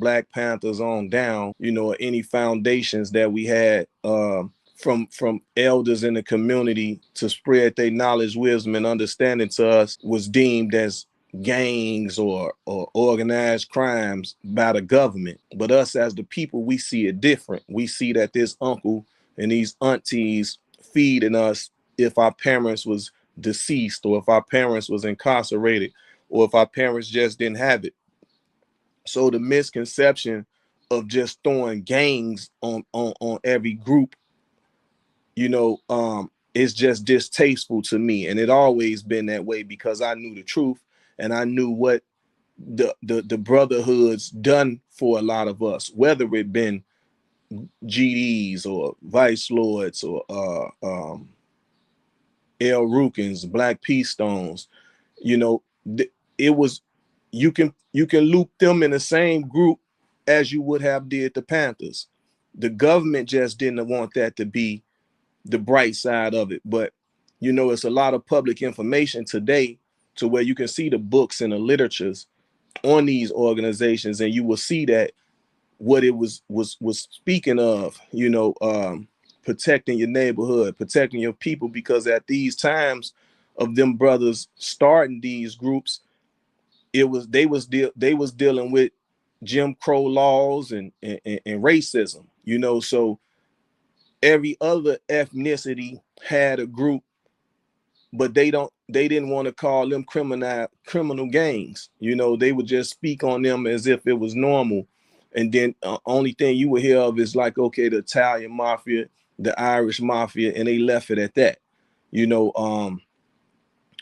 Black Panthers on down, you know, any foundations that we had from elders in the community to spread their knowledge, wisdom, and understanding to us was deemed as gangs or organized crimes by the government. But us as the people, we see it different. We see that this uncle and these aunties feeding us if our parents was deceased, or if our parents was incarcerated, or if our parents just didn't have it. So the misconception of just throwing gangs on every group, you know, is just distasteful to me. And it always been that way because I knew the truth and I knew what the brotherhoods done for a lot of us, whether it been GDs or Vice Lords or El Rukins, Black Peace Stones. You know, it was, you can loop them in the same group as you would have did the Panthers. The government just didn't want that to be the bright side of it. But you know, it's a lot of public information today to where you can see the books and the literatures on these organizations, and you will see that what it was speaking of, you know, protecting your neighborhood, protecting your people, because at these times of them brothers starting these groups, it was they was dealing with Jim Crow laws and racism, you know. So every other ethnicity had a group, but they didn't want to call them criminal gangs. You know, they would just speak on them as if it was normal. And then only thing you would hear of is like, okay, the Italian mafia, the Irish mafia, and they left it at that. You know,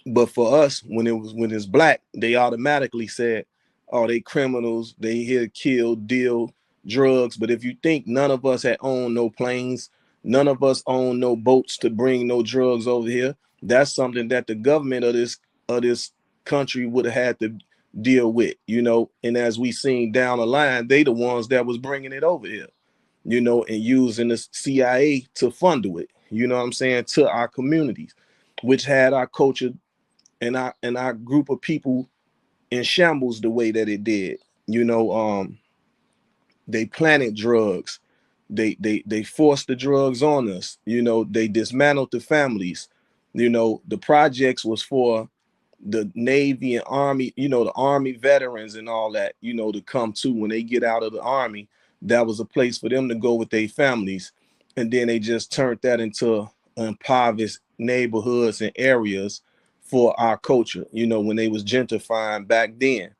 but for us, when it's black, they automatically said, oh, they criminals, they here to kill, deal drugs. But if you think, none of us had owned no planes, none of us owned no boats to bring no drugs over here. That's something that the government of this country would have had to deal with, you know. And as we seen down the line, they the ones that was bringing it over here, you know, and using the CIA to fund it, you know what I'm saying, to our communities, which had our culture and our group of people in shambles the way that it did. You know, they planted drugs, they forced the drugs on us, you know, they dismantled the families. You know, the projects was for the Navy and Army, you know, the Army veterans and all that, you know, to come to when they get out of the Army. That was a place for them to go with their families. And then they just turned that into impoverished neighborhoods and areas for our culture, you know, when they was gentrifying back then.